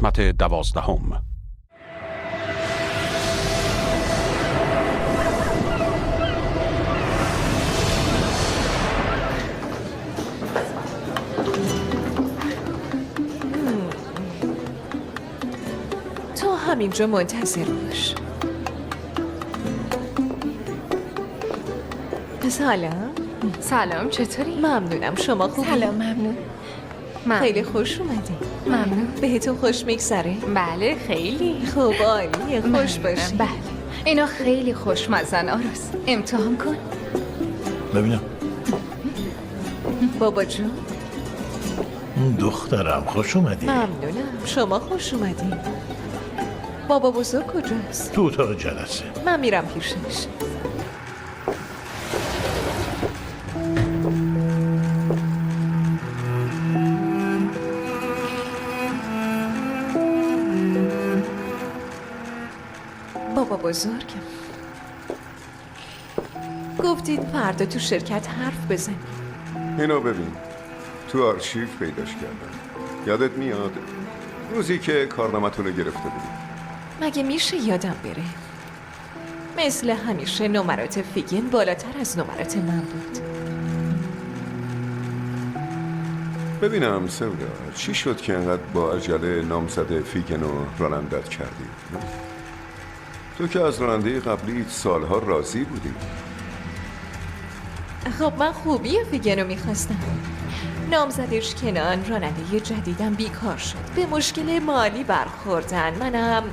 قسمت 12. تو همینجا منتظر باش. سلام، چطوری؟ ممنونم، شما خوبی؟ سلام، ممنون. خیلی خوش اومدی. ممنون. بهتون خوش میگذره؟ بله، خیلی خوب، عالیه، خوش باشی. بله، اینا خیلی خوشمزن. آراز امتحان کن. ببینم. بابا جون. دخترم خوش اومدی. ممنونم، شما خوش اومدی. بابا بزرگ کجاست؟ تو اتاق جلسه. من میرم پیشش. بابا بزرگ، گفتید فردا تو شرکت حرف بزنی. اینو ببین، تو آرشیو پیداش کردم. یادت میاد روزی که کارنامه‌تون رو گرفته بودیم؟ مگه میشه یادم بره؟ مثل همیشه نمرات فیگن بالاتر از نمرات من بود. ببینم سودا، چی شد که انقدر با عجله نامزد فیگن رو رانندت کردی؟ تو که از راننده قبلی سالها راضی بودی. خب من خوبی فیگن رو میخواستم. نامزدش کنان راننده جدیدم بیکار شد، به مشکل مالی برخوردن. منم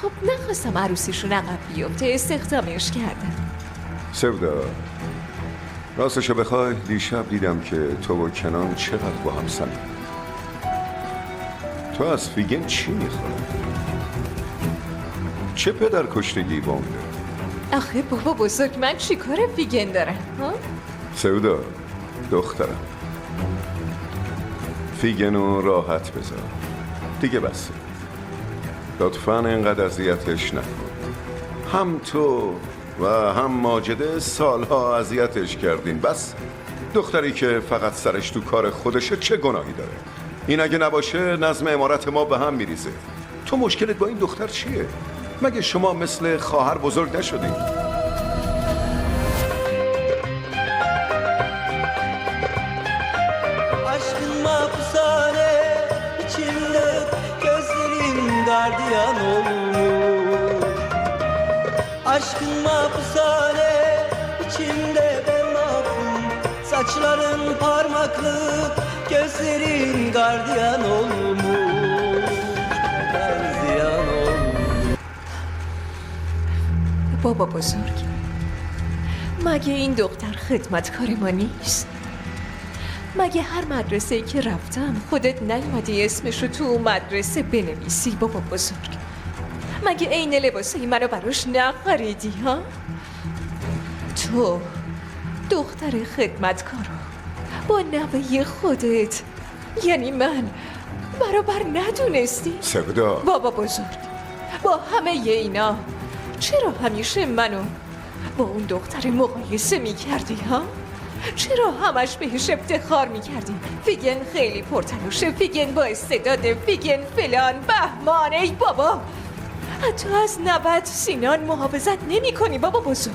خب نخواستم عروسیشون عقب بیفته، استخدامش کردم. سودا، راستشو بخوای دیشب دیدم که تو و کنان چقدر با هم صمیمی. تو از فیگن چی میخوای؟ چه پدر کشتگی با اون داری؟ آخه بابا بزرگ، من چی کار فیگن دارم؟ ها؟ سودا دخترم، فیگنو راحت بذار دیگه، بسه. لطفاً اینقدر اذیتش نکن. هم تو و هم ماجده سالها اذیتش کردین. بس دختری که فقط سرش تو کار خودشه چه گناهی داره؟ این اگه نباشه نظم امارت ما به هم میریزه. تو مشکلت با این دختر چیه؟ مگه شما مثل خواهر بزرگ نشدین؟ Aşkın mahpushane içimde gözlerin gardiyan olmuş. Aşkın mahpushane içimde ben mahkum. Saçların parmaklık, gözlerin gardiyan olmuş. Gardiyan olmuş. بابا بزرگ، مگه این دختر خدمتکار ما نیست؟ مگه هر مدرسه‌ای که رفتم خودت نیومدی اسمشو تو اون مدرسه بنویسی؟ بابا بزرگ، مگه عین لباسای منو براش نخریدی ها؟ تو دختر خدمتکارو با نوه خودت، یعنی من، برابر ندونستی؟ سودا بابا بزرگ، با همه اینا چرا همیشه منو با اون دختر مقایسه میکردی ها؟ چرا همش بهش افتخار میکردی؟ فیگن خیلی پرتلاشه، فیگن با استعداده، فیگن فلان بهمان. ای بابا، حتی از نبض سینان محافظت نمی کنی بابا بزرگ.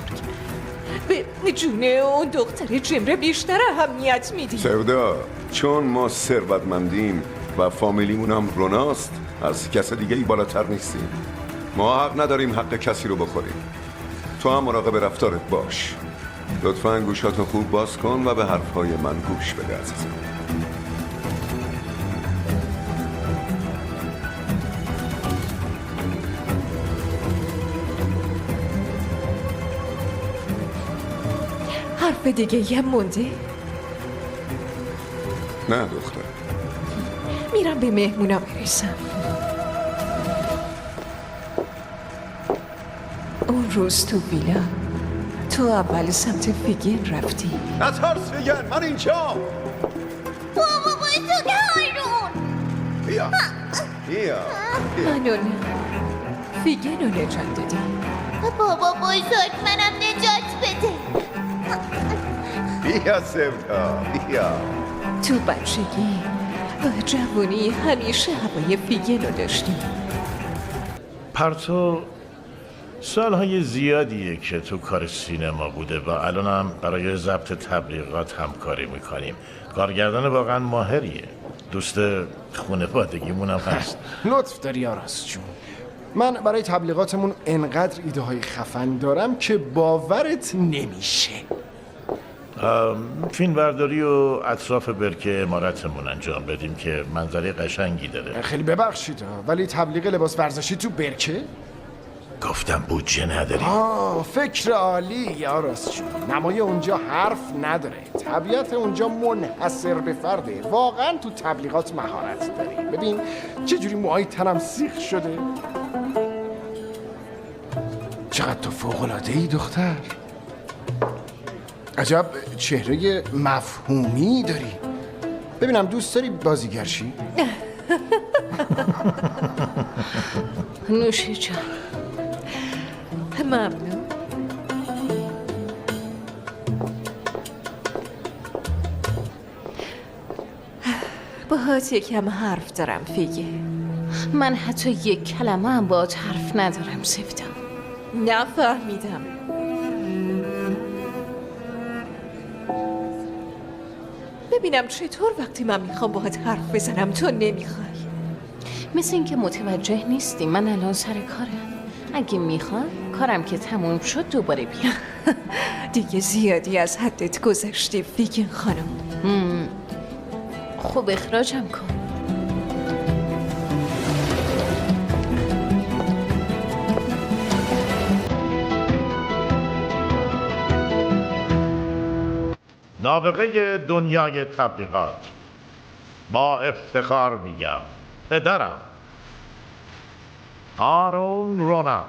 به جون اون دختر جمره بیشتر اهمیت میدی. سودا، چون ما ثروتمندیم و فامیلیمون هم روناست، از کس دیگه ای بالاتر نیستیم. ما حق نداریم حق کسی رو بخوریم. تو هم مراقب رفتارت باش. لطفاً گوشاتو خوب باز کن و به حرفهای من گوش بده عزیزم. حرف دیگه یه مونده؟ نه دختر، میرم به مهمونا برسم. اون روز تو ویلا تو اول سمت فیگن رفتی. نترس فیگن، من اینجا. بابا بزرگ هارون، بیا منو نه، فیگن رو نجات دادی. بابا بزرگ منم نجات بده. بیا سودا، بیا. تو بچگی با جوونی همیشه هوای فیگن رو داشتیم. پرتو سالهای زیادیه که تو کار سینما بوده و الانم برای ضبط تبلیغات همکاری میکنیم. کارگردان واقعا ماهریه. دوست خانوادگیمون هم هست. لطف داری آراس جون. من برای تبلیغاتمون انقدر ایده های خفن دارم که باورت نمیشه. فیلم برداری و اطراف برکه امارتمون انجام بدیم که منظره قشنگی داره. خیلی ببخشید ولی تبلیغ لباس ورزشی تو برکه؟ گفتم بودجه نداریم. فکر عالی آراس جون. نمای اونجا حرف نداره. طبیعت اونجا منحصر به فرده. واقعا تو تبلیغات مهارت داری. ببین چجوری موهای تنم سیخ شده. چقدر تو فوق‌العاده‌ای دختر. عجب چهره مفهومی داری. ببینم دوست داری بازیگر شی؟ نوش جان. ممنون. باهات یکم حرف دارم فیگه. من حتی یک کلمه هم باهات حرف ندارم سفیدم. نفهمیدم. ببینم چطور وقتی من میخوام باهات حرف بزنم تو نمیخوای. مثل اینکه متوجه نیستی من الان سر کارم. اگه میخوای کارم که تموم شد دوباره بیا. دیگه زیادی از حدت گذشتی فیگن خانم. خب اخراجم کن. نابغه دنیای تبلیغات، با افتخار میگم پدرم آرون رونالد.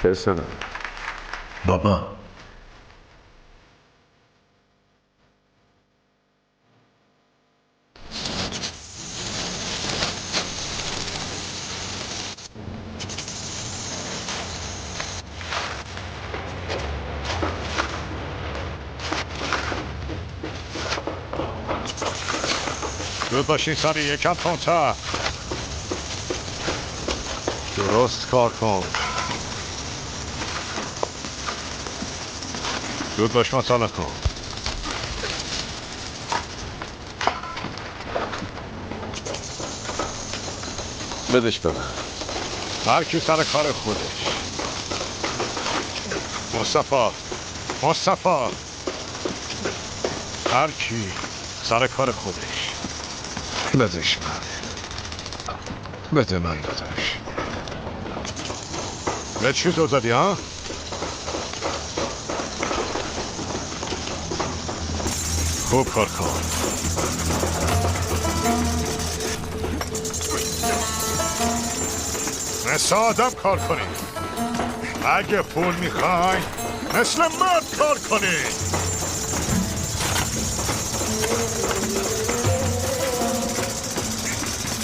پسرم بابا زود باشین ساری یکم تندتر. درست کار کن. زود باش مسئله کن. بدش ببر. هر کی سر کار خودش. مصطفی هر کی سر کار خودش. بدش من. بده من داداش. به چی تو زدی ها؟ خوب کار کن. مثل آدم کار کنی. اگه پول میخوای مثل مرد کار کنی.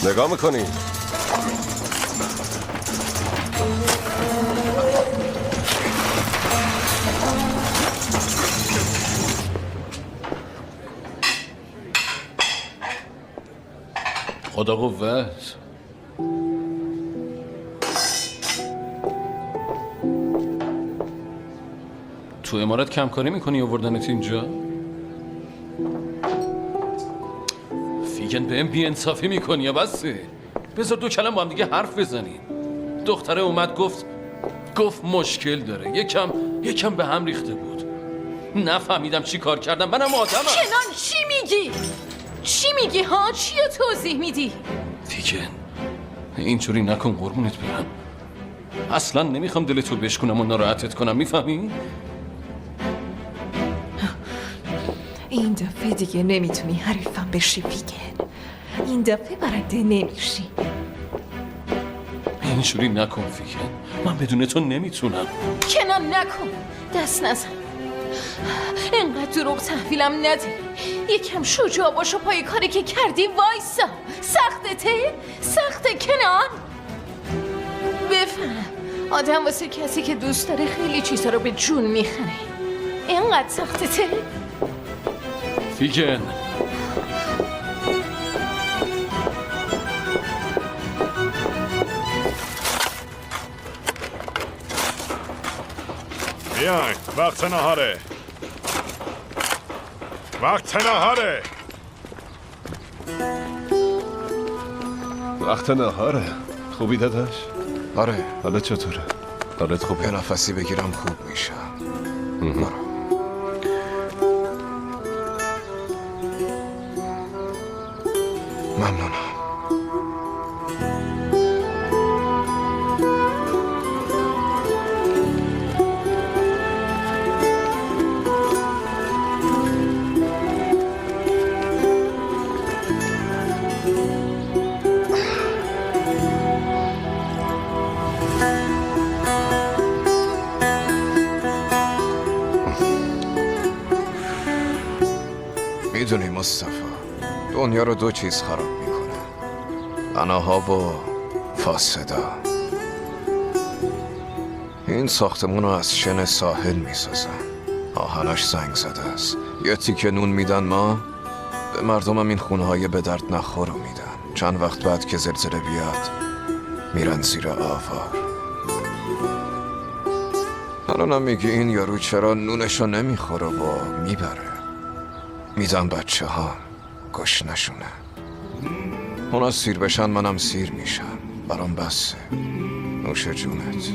نگاه میکنی؟ خدا قوت. تو امارات کمکاری میکنی آوردنت اینجا؟ فیگن بهم بی‌انصافی میکنی یا بسه؟ بذار دو کلم با هم دیگه حرف بزنیم. دختره اومد گفت مشکل داره. یکم به هم ریخته بود. نفهمیدم چی کار کردم. منم آدمم. کنان چی میگی ها؟ چی رو توضیح میدی؟ فیگن اینجوری نکن قربونت برم. اصلا نمیخوام دلتو بشکنم و ناراحتت کنم. میفهمی؟ این دفعه دیگه نمیتونی حریفم بشی فیگن. این دفعه برنده نمیشی. اینجوری نکن فیکن، من بدون تو نمیتونم. کنار نکن، دست نزن. اینقدر دروغ تحویلم نده. یکم شجاع باش و پای کاری که کردی وایسا. سختته؟ سخته کنار. بفهم آدم واسه کسی که دوست داره خیلی چیزا رو به جون میخره. اینقدر سختته؟ فیکن بیاین وقت نهاره. وقت نهاره. وقت نهاره. خوبی داداش؟ آره. حالا چطوره؟ حالت خوبه؟ یه نفسی بگیرم خوب میشم. برو. ممنونم. میدونی مصطفی، دنیا رو دو چیز خراب میکنه: بناها و فاسدا. این ساختمون رو از شن ساحل میسازن، آهنش زنگ زده است. یه تیکه نون میدن ما به مردمم، این خونه های به درد نخور رو میدن. چند وقت بعد که زلزله بیاد میرن زیر آوار. الانم میگی این یارو چرا نونشو نمیخوره و میبره. میدن بچه ها گشنشونه. اونا سیر بشن منم سیر میشم. برام بسه. نوش جونت.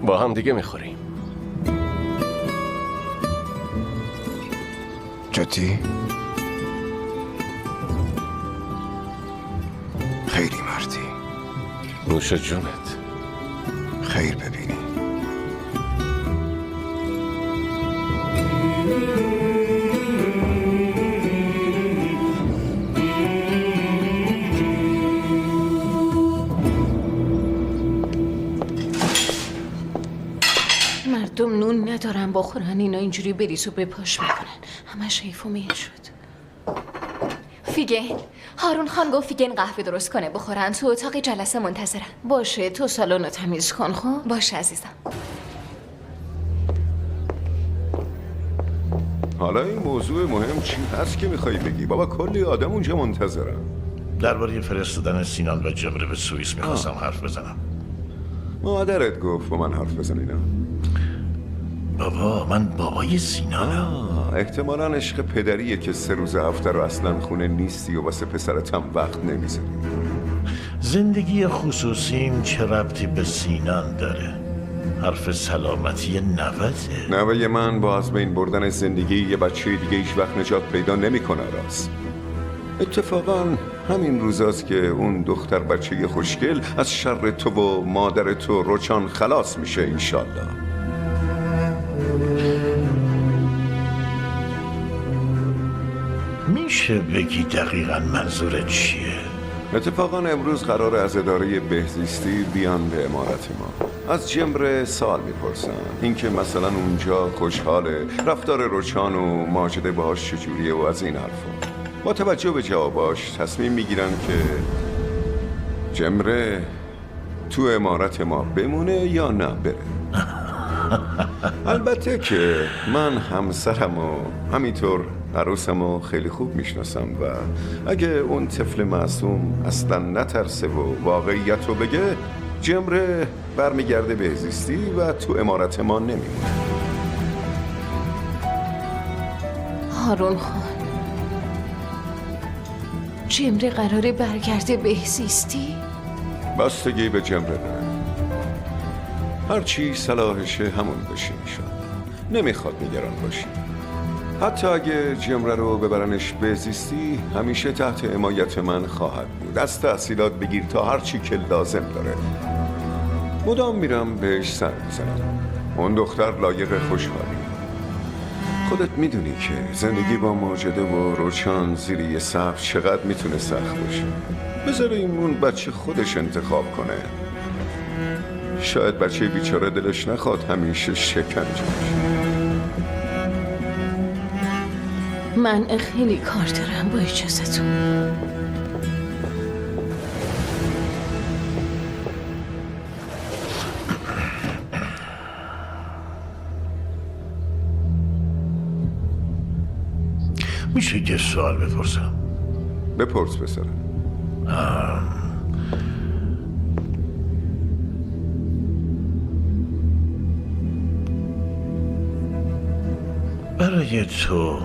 با هم دیگه میخوریم. جدی؟ خیلی مردی. نوش جونت. خیر ببینی. مردم نون ندارن بخورن، اینا اینجوری بریز و بپاش میکنن. همش حیف و میل شد. فیگن، هارون خان گفت فیگن قهوه درست کنه بخورن. تو اتاق جلسه منتظرن. باشه، تو سالن رو تمیز کن. خب باشه عزیزم. حالا این موضوع مهم چی هست که میخوایی بگی؟ بابا کلی آدم اونجا منتظرن. درباره فرستادن سینان و جمره به سوئیس میخواستم حرف بزنم. مادرت گفت با من حرف بزنیدم. بابا من بابای سینانم. احتمالاً عشق پدریه که 3 روز هفته رو اصلا خونه نیستی و واسه پسرت هم وقت نمیذاری. زندگی خصوصیم چه ربطی به سینان داره؟ حرف سلامتی نوته. نوه من با از بین بردن زندگی یه بچه دیگه هیچ وقت نجات پیدا نمیکنه. راست اتفاقاً همین روزاست که اون دختر بچه خوشگل از شر تو و مادر تو روچان خلاص میشه انشالله. میشه بگی دقیقاً منظورت چیه؟ اتفاقاً امروز قرار از اداره بهزیستی بیان به عمارت ما. از جمره سوال میپرسن، اینکه مثلا اونجا خوشحاله، رفتار روچان و ماجده باهاش چجوریه و از این حرفا. با توجه به جواباش تصمیم میگیرن که جمره تو عمارت ما بمونه یا نه بره. البته که من همسرم و همینطور عروسم رو خیلی خوب میشناسم و اگه اون طفل معصوم اصلا نترسه و واقعیت رو بگه، جمره برمیگرده بهزیستی و تو عمارت ما نمیمونه. هارون خان، جمره قراره برگرده بهزیستی؟ بستگی به جمره داره. هرچی صلاحشه همون بشه میشن. نمیخواد نگران باشی. حتی اگه جمره رو ببرنش بهزیستی همیشه تحت حمایت من خواهد بود. از تحصیلات بگیر تا هرچی که لازم داره. مدام میرم بهش سر میزنم. اون دختر لایق خوشحالی. خودت میدونی که زندگی با ماجده و روشان زیر یه سقف چقدر میتونه سخت باشه. بذاریم اون بچه خودش انتخاب کنه. شاید بچه بیچاره دلش نخواد همیشه شکنجه بشه. من خیلی کار دارم با اجازتون. میشه یه سوال بپرسم؟ بپرس پسرم. برای تو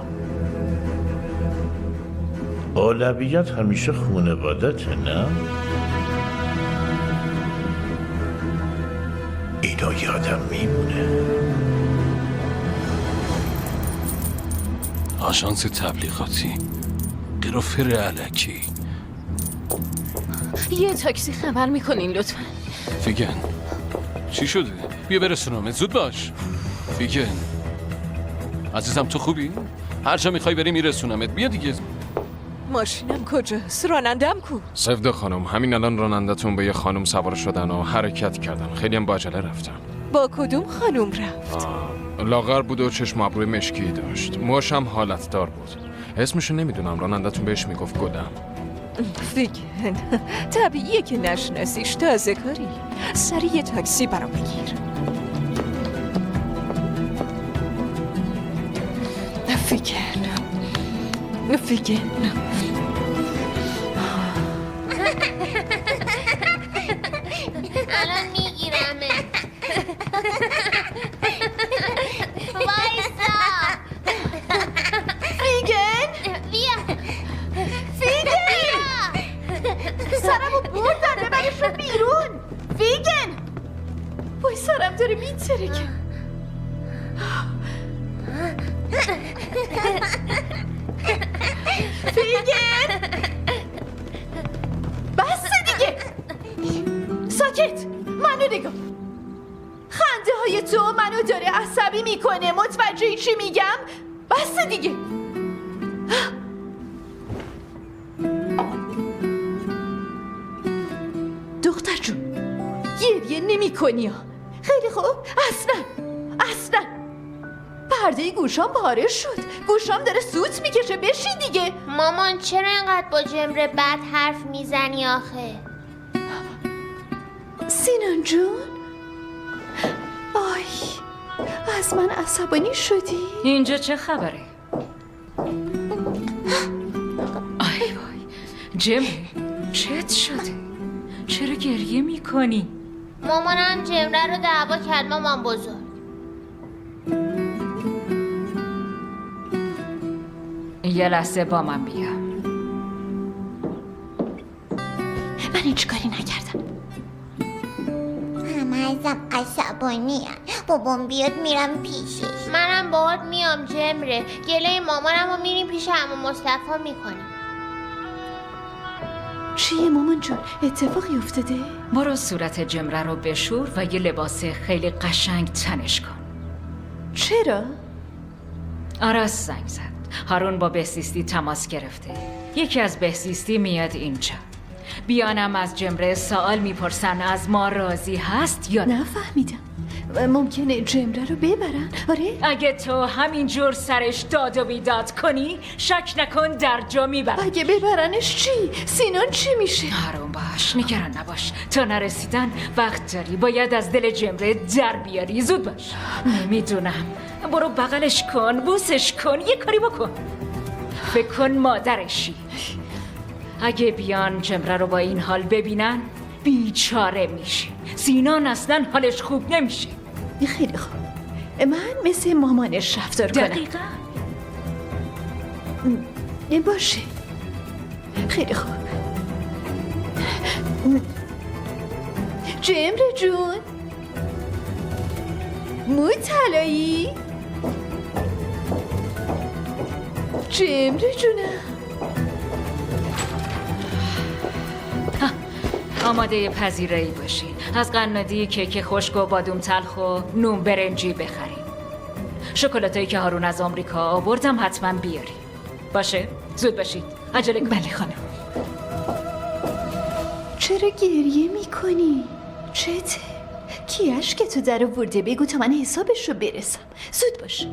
اولویت همیشه خانوادته، نه؟ اینو یادم میمونه. آژانس تبلیغاتی، قرافر علکی. یه تاکسی خبر میکنین لطفا؟ فیگن چی شده؟ بیا برسونمت، زود باش. فیگن عزیزم تو خوبی؟ هر جا میخوای بری میرسونمت، بیا دیگه. ماشینم کجاست؟ رانندم کو؟ سفده خانم، همین الان رانندتون به یه خانم سوار شدن و حرکت کردن. خیلی هم با عجله رفتن. با کدوم خانوم رفت؟ لاغر بود و چشم ابروی مشکی داشت. موهاش هم حالتدار بود. اسمشو نمیدونم، رانندتون بهش میگفت گلم. فیگن طبیعیه که نشناسیش، تازه کاری. سری یه تاکسی برام بگیر. فیگن الان میگیرمه. وایسا. فیگن بیا. فیگن سرمو بردن ببرشون بیرون. فیگن وای سرم داره میترکه. فیگن بس دیگه. ساکت. منو نگاه. خنده های تو منو داره عصبی میکنه. متوجه چی میگم؟ بس دیگه. دختر جون گریه نمی کنی ها. خیلی خوب. اصلا پرده گوشام پاره شد. گوشام داره سوت میکشه. بشین دیگه. مامان چرا اینقدر با جمره بد حرف میزنی آخه؟ سینان جون آی از من عصبانی شدی؟ اینجا چه خبره؟ آی وای جمره چت شده؟ چرا گریه میکنی؟ مامانم جمره رو دعوا کرد مامان بزرگ. یه لحظه با من بیا. من هیچ کاری نکردم. همه ازم عصبانی هست. بابام بیاد میرم پیشش. منم باهات میام جمره. گله مامانم رو میریم پیش عمو مصطفی میکنیم. چیه مامان جون؟ اتفاقی افتاده؟ برو صورت جمره رو بشور و یه لباس خیلی قشنگ تنش کن. چرا؟ آراس زنگ زد. هارون با بهزیستی تماس گرفته. یکی از بهزیستی میاد اینجا. بیانم از جمره سوال میپرسن از ما راضی هست یا نه. نفهمیدم. ممکنه جمره رو ببرن؟ آره؟ اگه تو همینجور سرش داد و بیداد کنی شک نکن در جا میبرن. اگه ببرنش چی؟ سینان چی میشه؟ آروم باش، نگران نباش. تا نرسیدن وقت داری. باید از دل جمره در بیاری. زود باش. نمیدونم. برو بغلش کن، بوسش کن، یه کاری بکن. فکر کن مادرشی. اگه بیان جمره رو با این حال ببینن بیچاره میشه. سینان اصلا حالش خوب نمیشه. خیلی خوب. من مثل مامانش رفتار کنم. دقیقا. باشه. خیلی خوب. جمره جون مو طلایی. جمره جونم. آماده پذیرایی باشین. از قنادی کیک خشک و بادوم تلخ و نون برنجی بخرین. شکلاتایی که هارون از آمریکا آوردم حتما بیاری. باشه؟ زود باشید. عجله کن. بله خانم. چرا گریه میکنی؟ چته؟ کی اشکتو در آورده؟ بگو تا من حسابش رو برسم. زود باش.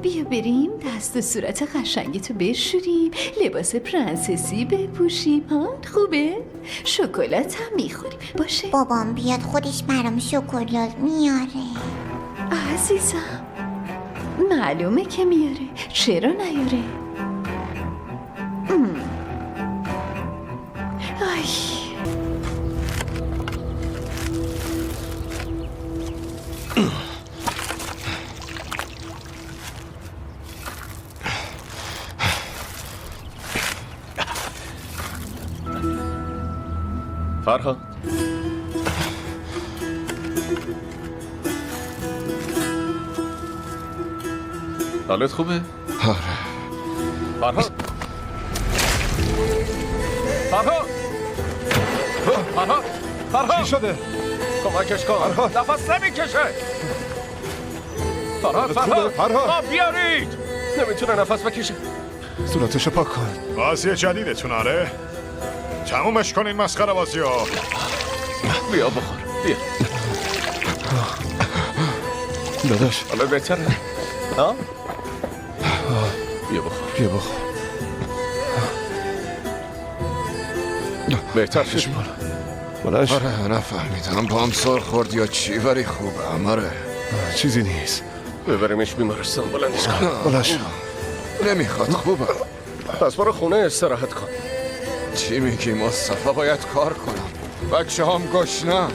بیا بریم دست و صورت قشنگتو بشوریم، لباس پرنسسی بپوشیم. ها خوبه؟ شکلات هم میخوریم. باشه؟ بابام بیاد خودش برام شکلات میاره. عزیزم معلومه که میاره. چرا نیاره؟ آی فرهاد حالت خوبه؟ آره. فرهاد فرهاد چی شده؟ کمکش کن. نفس نمیکشه. فرهاد بیارید. نمیتونه نفس بکشه. صورتشو پاک کن. بازی جدیدتون آره؟ تمومش کن این مسخره بازی ها. بیا بخور. بیا. داداش حالا بهتره؟ ها؟ بیا بخور. بهتر شد. بلنش. آره نفهمیدم پام سر خورد یا چی، ولی خوبه. آره چیزی نیست. ببریمش بیمارستان. بلندش کن. بلنش. نمیخواد. خوبه. پس برو خونه استراحت کن. چی میگی مصطفی؟ باید کار کنم. بچه هم گشنم.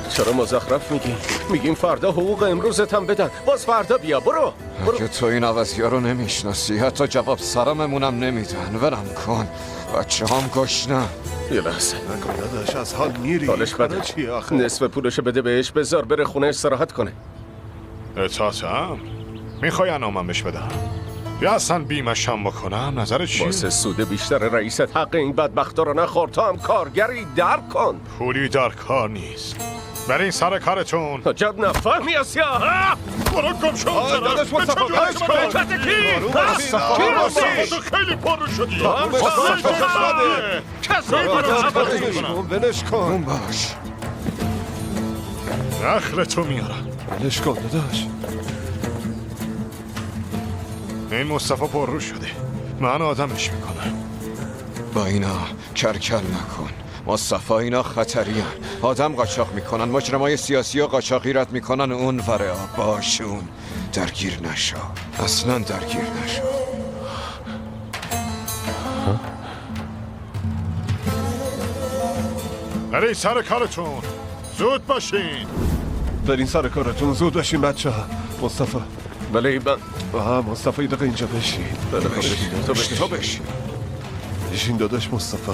چرا مزخرف میگی؟ میگیم فردا حقوق امروزت هم بدن، باز فردا بیا. برو. که تو این عوضی‌ها رو نمیشناسی، حتی جواب سلاممونم نمیدن. ولم کن. بچه هم گشنم. یه لحظه. نگاه داداش از حال میری. حالش بده. نصف پولشو بده بهش، بذار بره خونه استراحت کنه. اطاعتم؟ میخوای انعامم بهش بدم؟ یا اصلا بیمش هم بکنم؟ نظرت چیه؟ واسه سود بیشتر رئیست حق این بدبختا رو نخور. تا هم کارگری درک کن. پولی در کار نیست. برین سر کارتون. عجب نفهمی یا سیاه. برو گم شو. داداش مصطفی بلنش کن. تو خیلی پر رو شدی. ولش کن. باش. نخلتو میارم. ولش کن داداش. این مصطفی پر رو شده. من آدمش میکنم. با اینا کرکل نکن. مصطفی اینا خطریان. آدم قاچاق میکنن. مجرمای سیاسی و قاچاقی رد میکنن اون وره. باشون درگیر نشو. اصلا درگیر نشو. برین سر کارتون. زود باشین. برین سر کارتون. زود باشین بچه ها. مصطفی. بله مصطفی یه دقیقه اینجا بشین. تو بشین. بشین داداش مصطفی.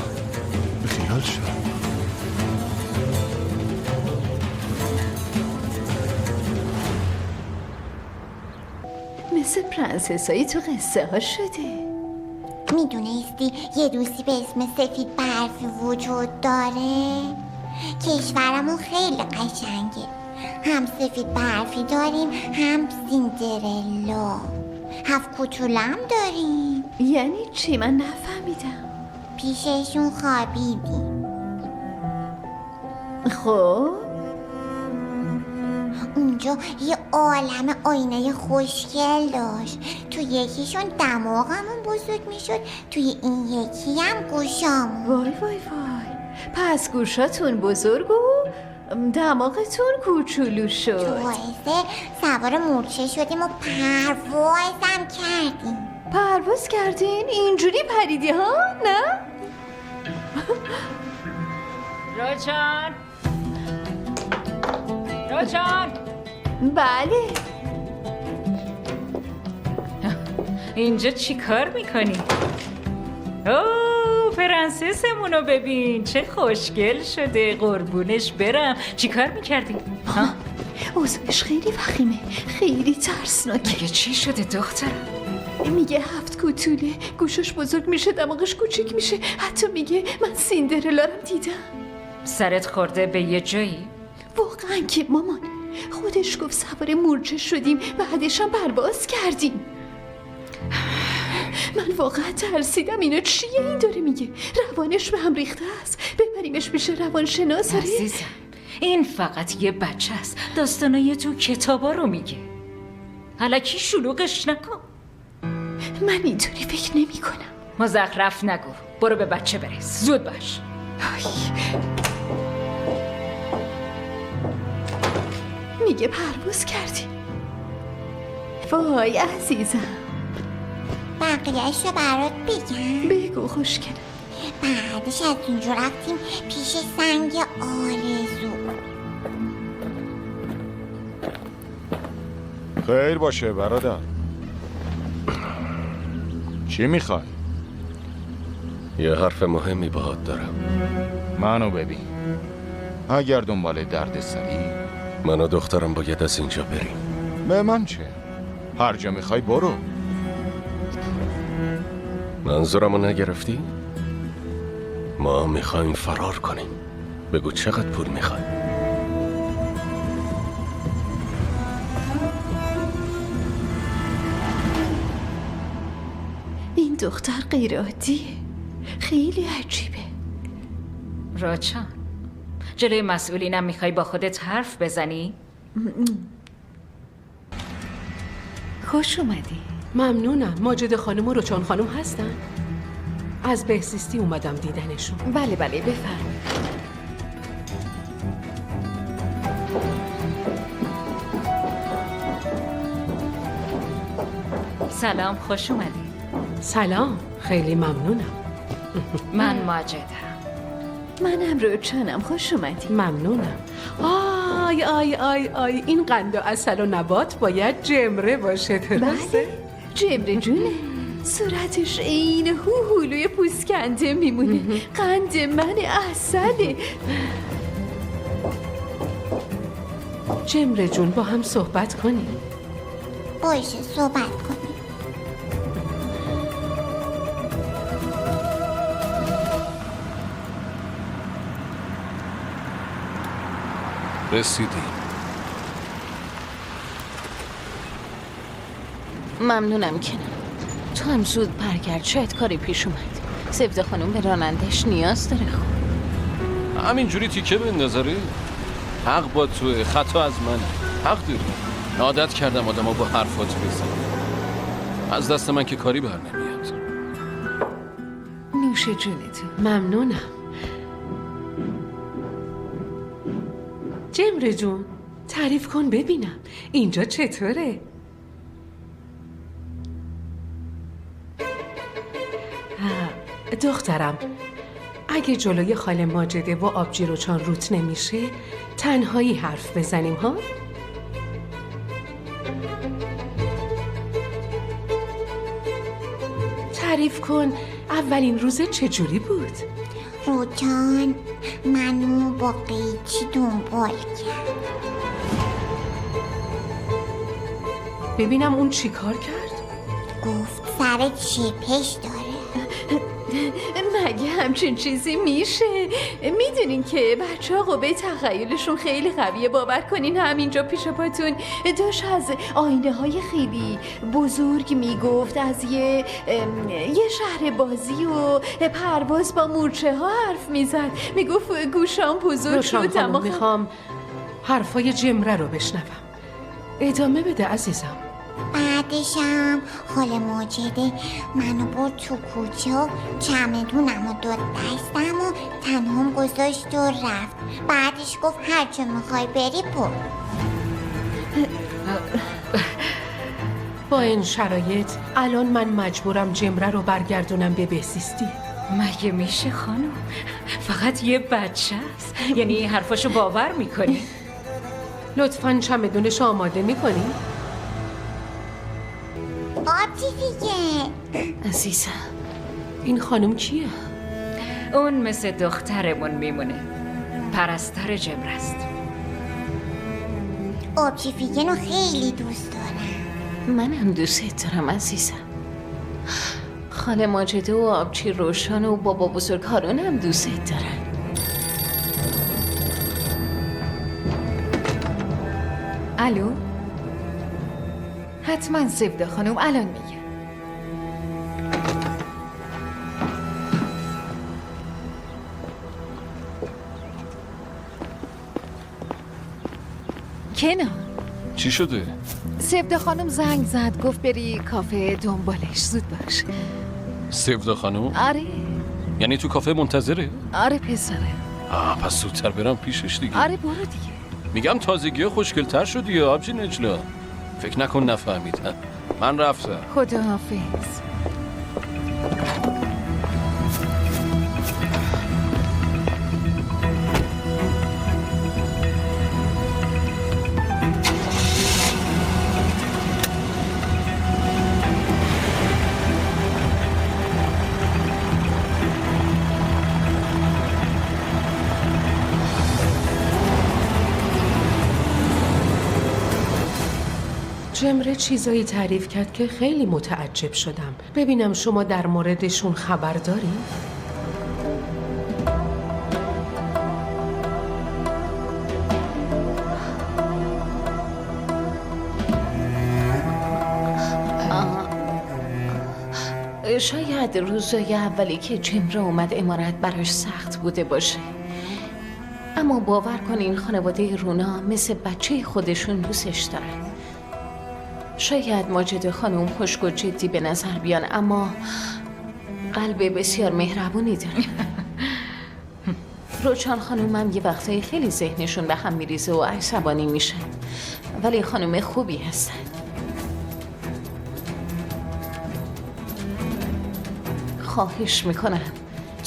بخیال شو. مثل پرنسسایی تو قصه ها شده. میدونستی یه دوستی به اسم سفید برفی وجود داره؟ کشورمون خیلی قشنگه. هم سفید برفی داریم هم سیندرلا. 7 کوچولم داریم. یعنی چی؟ من نفهمیدم. پیششون خوابیدیم. خب اونجا یه عالم آینه خوشگل داشت. تو یکیشون دماغمون بزرگ میشد، توی این یکی هم گوشامون. وای پس گوشاتون بزرگ و دماغتون کوچولو شد. تو باعثه سوار مورچه شدیم و پروازم کردیم. پرواز کردین؟ اینجوری پریدی ها؟ نه؟ روشان بله. اینجا چی کار میکنی؟ اوه پرنسسمونو ببین چه خوشگل شده. قربونش برم. چی کار میکردی؟ اوضاعش خیلی وخیمه، خیلی ترسناکه. میگه چی شده دخترم؟ میگه 7 کوتوله، گوشش بزرگ میشه، دماغش کوچیک میشه. حتی میگه من سیندرلا رو دیدم. سرت خورده به یه جایی؟ واقعا که مامان خودش گفت سوار مورچه شدیم بعدش هم پرواز کردیم. من واقعا ترسیدم. اینا چیه این داره میگه؟ روانش به هم ریخته است. ببریمش پیش روانشناس. عزیزم این فقط یه بچه است. داستانای تو کتابا رو میگه. الکی شلوغش نکن. من اینطوری فکر نمی کنم. مزخرف نگو. برو به بچه برس. زود باش. میگه پرواز کردیم. وای عزیزم. بقیهش رو برات بگم؟ بگو خوشگلم. بعدش از اونجا رفتیم پیش سنگ آرزو. خیر باشه برادر. چی میخوای؟ یه حرف مهمی باهات دارم. منو ببین. اگر دنبال درد سری من و دخترم باید از اینجا بریم. به من چه؟ هر جا میخوای برو. منظورمو نگرفتی؟ ما میخوایم فرار کنیم. بگو چقدر پول میخوای؟ این دختر غیر عادیه. خیلی عجیبه. راچان جلوی مسئولینم میخوای با خودت حرف بزنی؟ خوش اومدی. ممنونم. ماجد خانم و رچان خانم هستن؟ از بهزیستی اومدم دیدنشون. بله بفرمایید. سلام خوش اومدی. سلام خیلی ممنونم. من ماجدم. منم رچانم. خوش اومدی. ممنونم. آی این قند و عسل و نبات باید جمره باشه درسته؟ جمره جونه. صورتش عین هوهولوی پوسکنده میمونه. قند من عسله. جمره جون با هم صحبت کنیم. باشه صحبت کنیم. رسیدیم. ممنونم کنم. تو هم زود برگرد. شاید کاری پیش اومد. سبزه خانم به رانندش نیاز داره. خب همینجوری تیکه بندازاری؟ حق با توه، خطا از من. حق داری. عادت کردم آدم‌ها با حرفات بزنن. از دست من که کاری بر نمیاد. نوش جونتون. ممنونم. جمره جون تعریف کن ببینم اینجا چطوره؟ دخترم اگه جلوی خاله ماجده و آبجی رچان روت نمیشه تنهایی حرف بزنیم ها؟ تعریف کن اولین روز چجوری بود؟ رچان منو با قیچی دنبال کرد. ببینم اون چی کار کرد؟ گفت سر چپش داره. مگه همچین چیزی میشه؟ میدونین که بچه ها قوه تخیلشون خیلی قویه. باور کنین همینجا پیش پاتون داشت از آینه های خیلی بزرگ میگفت. از یه شهر بازی و پرواز با مورچه ها حرف میزد. میگفت گوشام بزرگ شد. خانم میخوام حرفای جمره رو بشنوم. ادامه بده عزیزم. بعدشم خاله ماجده منو برد تو کوچه و چمدونم و داد دستم و تنهام گذاشت و رفت. بعدش گفت هر جا میخوای بری برو. با این شرایط الان من مجبورم جمره رو برگردونم به بهزیستی. مگه میشه خانم؟ فقط یه بچه است. یعنی این حرفاشو باور میکنی؟ لطفاً چمدونش آماده میکنی؟ آبجی دیگه. عزیزم این خانم کیه؟ اون مثل دخترمون میمونه. پرستار جمره است. آبجی فیگن رو خیلی دوست دارم. منم دوست دارم عزیزم. خاله ماجده و آبچی روشان و بابا بزرگ هارون هم دوست دارن. الو؟ حتما زبده خانم الان میگه. کنار چی شده؟ زبده خانم زنگ زد گفت بری کافه دنبالش. زود باش. سفدا خانم؟ آره یعنی تو کافه منتظره؟ آره پسره. پس زودتر برم پیشش دیگه. آره برو دیگه. میگم تازگی خوشگل‌تر شدی یا آبجی نجلا. فکر نکن نفهمیدن. من رفتم. خداحافظ. جمره چیزایی تعریف کرد که خیلی متعجب شدم. ببینم شما در موردشون خبر داری؟ شاید روزای اولی که جمره اومد امارت براش سخت بوده باشه، اما باور کن این خانواده رونا مثل بچه خودشون دوستش دارن. شاید ماجد خانم خشک و جدی به نظر بیان، اما قلب بسیار مهربونی داره. روچان خانم هم یه وقتایی خیلی ذهنشون به هم میریزه و عصبانی میشن، ولی خانم خوبی هستن. خواهش میکنم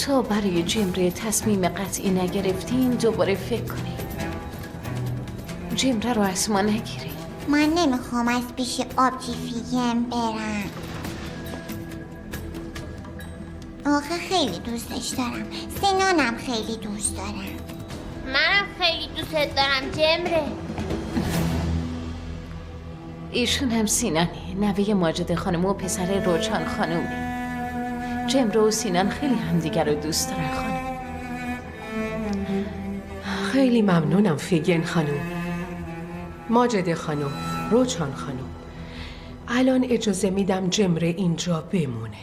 تا برای جمره تصمیم قطعی نگرفتین دوباره فکر کنین. جمره رو از ما نگیرین. من نمیخوام از پیش آبجی فیگن برم. آخه خیلی دوستش دارم. سینانم خیلی دوست دارم. منم خیلی دوست دارم جمره. ایشون هم سینانه، نوه ماجد خانم و پسر روچان خانومه. جمره و سینان خیلی همدیگر رو دوست دارن خانم. خیلی ممنونم فیگن خانم. ماجد خانم، روچان خانم، الان اجازه میدم جمره اینجا بمونه.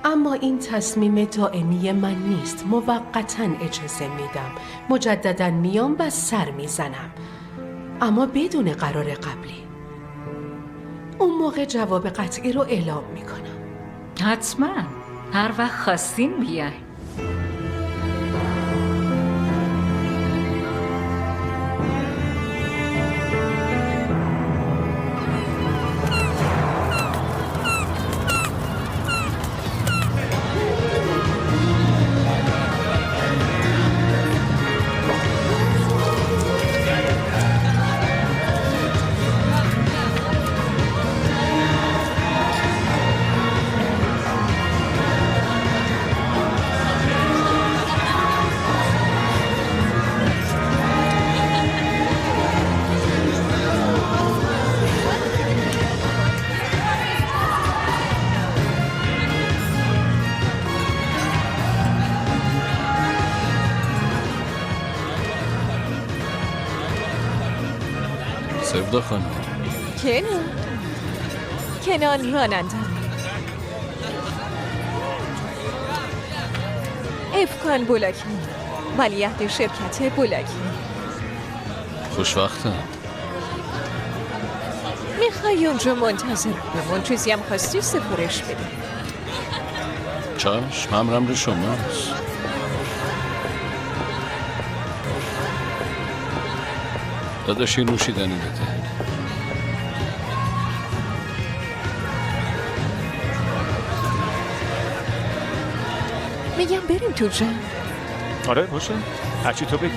اما این تصمیم دائمی من نیست. موقتاً اجازه میدم. مجدداً میام و سر میزنم، اما بدون قرار قبلی. اون موقع جواب قطعی رو اعلام میکنم. حتما هر وقت خواستین بیاین. سفدا خانم. کنان راننده. افکان بولاکی، ولیعهد شرکت بولاکی. خوشوقتم. میخوای اونجا منتظر بمون؟ چیزی هم خواستی سفارش بده. چشم، امر شماست. داداش این نوشیدنی بده. میگم بریم تو جمع. آره باشه، هرچی تو بگی.